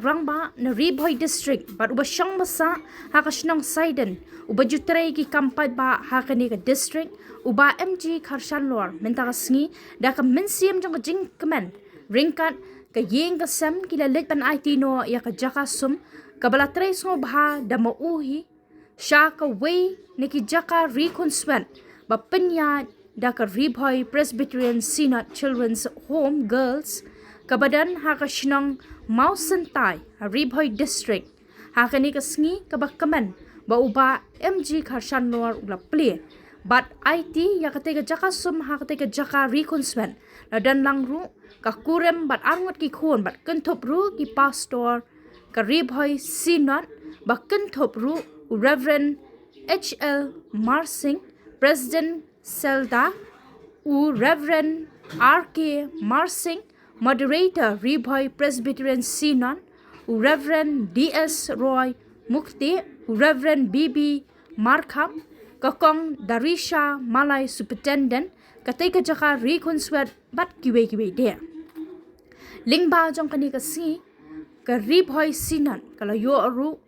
rangba na Riboy District bat uba syang masa hakashnang Saiden uba jutray ki kampai ba hakani ka district uba MG Karshan Lor mentaka sngi da ka mensiam jang ka jing kemen ringkat ka yeng ka sem kila letban IT no ya ka jaka sum ka balatray so bha da mauhi sya ka way ni ki jaka reconcile ba penya da ka Riboy Presbyterian Synod Children's Home Girls kabadan hakashnang mau sentai Riboy District hakani kasngi kabakaman ba uba MG Karshan Lor ula play but IT yakate ka jaka sum hakate ka jaka reconcile dan langru ka kurem bat arngot ki khon bat kentop ru ki pastor ka Riboy Synod ba kentop ru Reverend HL Marsing President Selda u Reverend RK Marsing Moderator Riboy Presbyterian Synod, Reverend D.S. Roy Mukti, Reverend B.B. Markham, Kakong Darisha Malay Superintendent, katay ka jaka reconcile bat kiwe dia. Lingba jong kani kasi ka Riboy Synod kalayo aru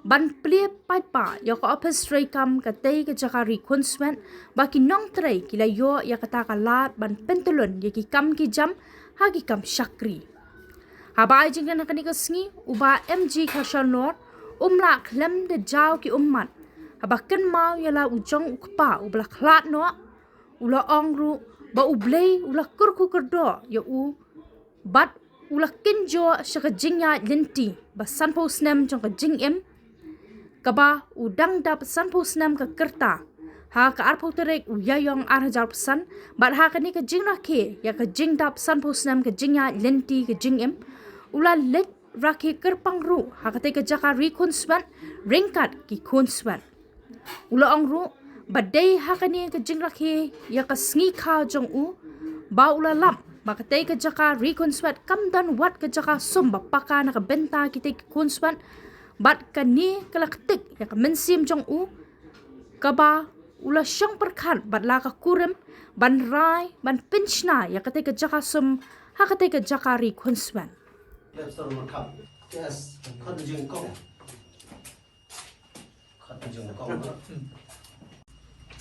ban plie pa ya ka office tray kam katay ka jaka reconcile baki nong tray kilayo ya kata kalat ban pentulon ya ki kam ki jam hagi kam syakri. Habai jingkan nakani kasngi uba MG Karshan Lor umla klem de jaw ki ummat. Habakan mau yala ujong ukpa ubla klat no ula ongru ba ublay ula kurku kerdo ya u bat ula kinjo syaka jingya linti ba sanpo snem jong ka jingem kaba udang dap sanpo snem ka kerta ha ka arpo terek uyayong arhajar pesan bat ha kani ka jing rakhe ya ka jing dap san posnam ka jingya lenti ka jingem ula let rakhe kerpang ru ha ka te ka jaka reconcile ringkat ki concile ula ong ru badai ha kani ka jing rakhe ya ka sngi kha jong u ba ula lam ba ka te ka jaka reconcile kam dan wat ka jaka sum ba paka na ka benta ki te ki concile bat kani kala ketik ya ka mensim jong u kaba ula syang perkhan bat la ka kurem ban rai ban pinchna ya kate ka jaka sum ha kate ka jaka ri khonswan Yes, khat jing kong. Khat jing kong.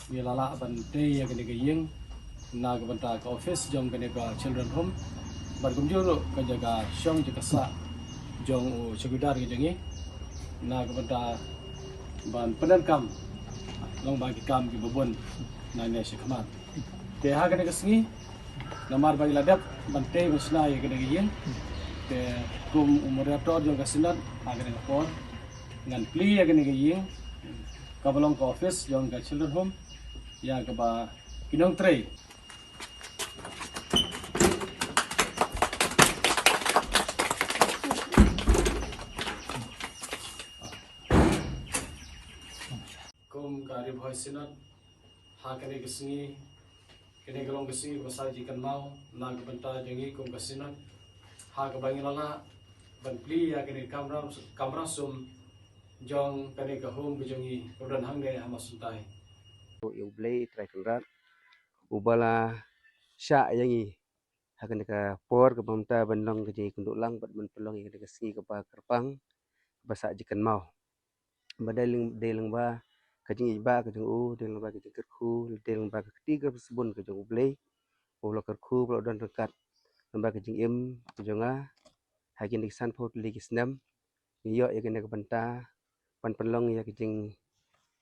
Ye lala ban te ya kene ke yeng na ga banta ka office jong kene ka children home bar kum joro ka jaga syong jaka sa jong o segudar ge jengi na ga banta ban penan kam long bagi kam ki bobon na ne shikmat te ha kene kasngi namar bagi ladap bante mesna ye kene yin te kum umurator jong kasinat ha kene por ngan pli ye kene yin ka bolong ka office jong ka children home ya ka ba kinong tray kum ka Riboy Synod ha kene kasngi kene galong kasngi basa jikan mau na ka banta jengi kum kasinat ha ka bangi lala ban pli ya kene kamra sum jong kene ka home bijongi udan hangde amasuntai yung blay trakanrat ubala sya yangi hakan ka por ka pamta banlong ka jeng kunduk lang bat man pelong yang ka singi ka pa kerpang basa jikan mau badaling delang ba ka jeng iba ka jeng u delang ba ka jeng kerku delang ba ka ketiga sebun ka jeng blay ulo kerku ulo dan rekat lamba ka jeng im ka jenga hakin di san pot ligi senam yo ya ka banta pan pelong ya ka jeng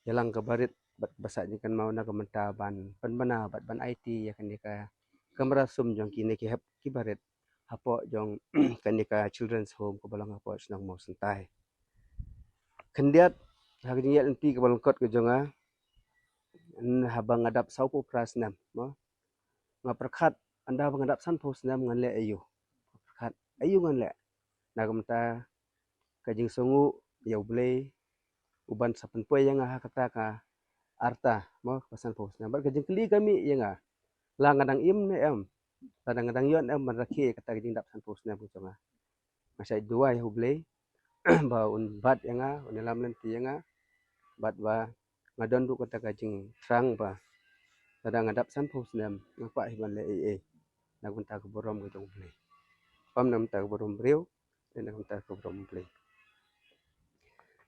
yalang ka barit bat basa jikan mau na kamenta ban panbana bat ban IT ya kan ka kamera sum jong kini ki hap ki baret hapo jong kan ka children's home ko balang hapo senang mau sentai kendiat hagin ya enti ke balang kot ke jonga habang ngadap saupo prasnam mo ngaperkat anda mengadap san posnam nganle ayu perkat ayu nganle na kamenta kajing songu ya boleh uban sapen poy yang kata ka arta mo pasan pos nambar kajeng keli kami ya nga la ngadang im ne em kadang-kadang yon em maraki kata kajeng dap san pos na pucanga masa dua ya huble ba un bat ya nga unelam lenti ya nga bat ba ngadon du kata kajeng trang ba kadang ngadap san pos nam ngapa hiban le nagmunta ke borom ke jong ble pam nam ta borom breu dan kita ke Bromley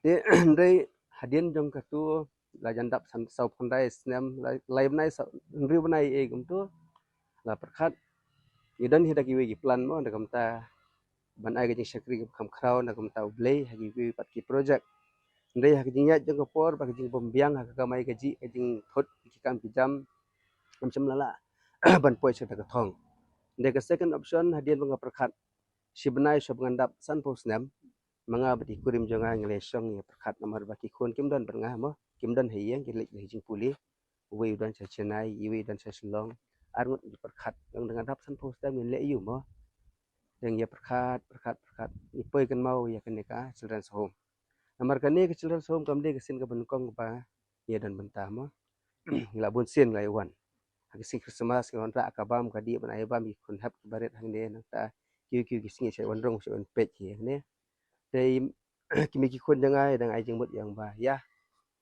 de dei hadian jong ka tu la jandap san sau pandai snam lai nai sau riu nai e gum tu la perkhat idan hida ki wi plan mo da kamta ban ai ga shakri kam khrau na kamta ublei hagi wi pat ki project ndai hagi nya jong ko por ba jing bombiang ha ka mai gaji jing thot ki kam pijam macam lala ban poi cerita ka thong ndai ka second option hadian bang perkhat si benai so ngandap san po snam manga bati kurim jonga ngale song ya perkhat nomor baki khon kim don berngah mo kim don heyeng ki lek jing puli wi dan sa chenai wi dan sa silong arngut di perkhat yang dengan dap san po snam le yu mo yang ya perkhat ni poi kan mau ya kan ka children's home nomor kan ni ke children's home kam de ke sin ka benkong ba ya dan bentah mo ngila bun sin lai wan hak si Christmas ke onra akabam ka di ban ayabam ki kun hap baret hang de nang ta kiu ki singi se wan rong se on pet hi ne dei kimi ki kun jangai dang ai jeng mut yang ba ya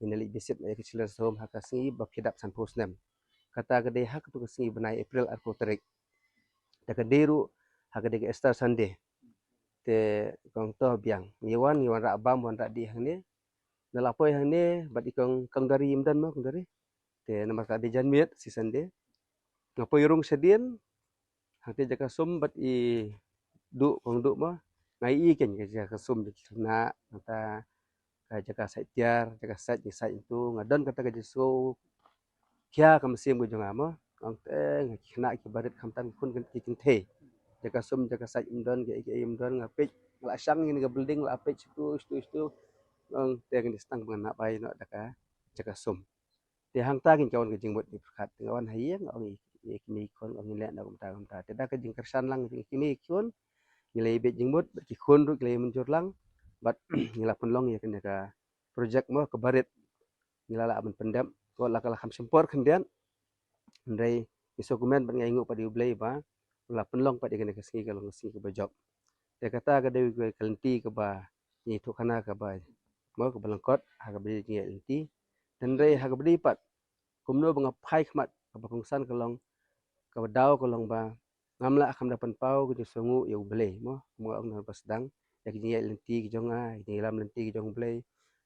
ini li bisit ke children's home hak singi ba phidap san post nem kata ke de hak tu ke singi banai April arko tarik da ke deru hak de ke Easter Sunday te kong to biang yewan ra abam wan ra di hang ne na lapoi hang ne bat ikong kang dari imdan mo kang dari te nama ka de jan miet si Sunday ngapoi rung sedien hang te jaka sum bat i du kong du mo ngai i ken ke jaka sum di na ta ka jaka sai tiar jaka sai ni sai itu ngadon kata ke jesu kia kam sim go jonga mo ang te ngakina ki barit kam tan kun kan ki te jaka sum jaka sai imdon ke imdon ngapik la sang ni ke building la apik itu ang te kan stang ngana bai no daka jaka sum te hang ta kin kawan ke jing bot di perkat ngawan hayeng ong kimi kon ong le na kum ta te da ke jing kersan lang jing kimi kon ngilai bet jing bot ki kon ru ngilai muncur lang bat ngila penlong ya kan ka project mo ke barit ngila la aman pendam ko la kala kham sempor kendian ndai isokumen ban ngai ngu pa di ublei ba la penlong pa di kan ka singi kalau singi ke bajok te kata ka dewi ke kalenti ke ba ni tu kana ka ba mo ke balangkot ha ka beli ngi lenti dan rei ha ka beli pat kumno bang pai khmat ka ba kongsan kalong ka dau kalong ba ngamla akan dapat pau ke sungu ya ublei mo mo ong na pasdang ya ki ngi lenti ki jonga ni lam lenti ki jong ublei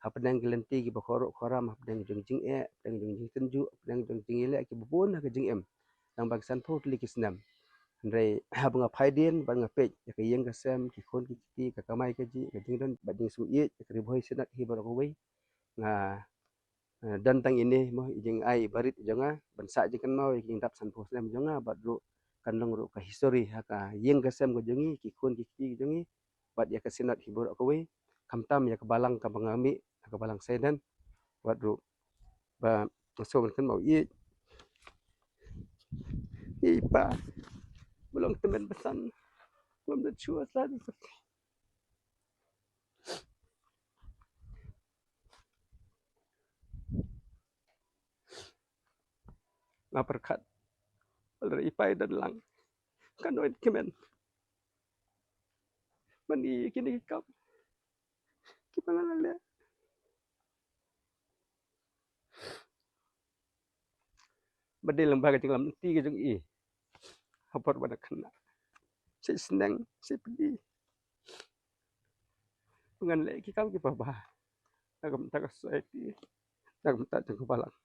hapdang ki lenti ki bakhoro khoram hapdang jong jing e hapdang jong jing tenju hapdang jong jing ile ki bubun ha ka jing em dang bang san pho tli ki snam ndai habang phaidin bang pe ya ka yeng ka sem ki khon ki ka kamai ka ji ka jing don ba jing su ye ka ri bhoi sinat hi bar ko wei nga dan tang ini mo jing ai barit jonga ban sa jing kan mau jing dap san pho snam jonga ba ru kan long ru ka history ha ka yeng ka sem ko jongi ki khon ki jongi bat ya ka sinat hi bar ko wei kam tam ya ka balang ka bangami ka balang sedan wat ru ba so kan mau ye pa belum temen pesan belum chua tadi ngaperkat dari ipai dan lang kan oit kemen mani kini kap gimana le bade lembaga jenglam ti ke jeng i hapor pada kena si senang si pedih dengan le ki kam ki baba agam ta society agam ta jeng balang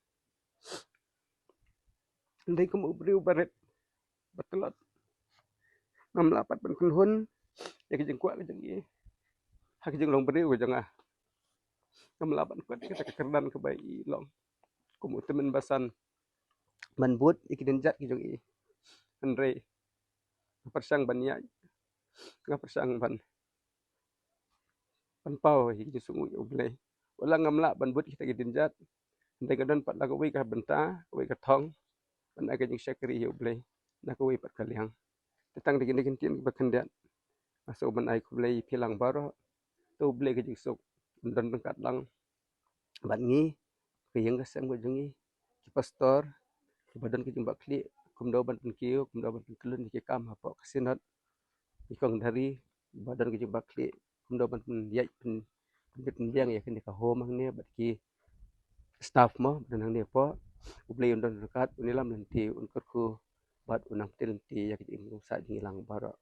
ndai kum ubriu baret betelot ngam lapat ban kun hun ya ki jeng kwa ke jeng i ha ki jeng long briu ke jeng ah ngam lapat ko kita kekerdan ke bai i long kum temen basan man but ikin jat ki jeng i andre persang bania nga persang ban pau hi ki sungu ublei wala ngamla ban but kita ki dinjat ndai gadon pat la ko wi ka benta wi ka thong ban aga jing shakri hi ublei na ko wi pat kaliang tetang digin digin tin bakendian aso ban ai kublei philang baro to ublei ka jing sok dan bengkat lang ban ngi ke yang ka sem ko jungi ki pastor ki badan ki jing bakli kumdo ban kiu kumdo ban kelun ki kam hapo kasinat ikong dari badan ki jing bakli kumdo ban yai pen biang ya kini ka home ne bat ki staff mo dan hang ne po ublei undon dekat unilam nanti unkur ku bat unang tilenti ya ki jing sa jing lang baro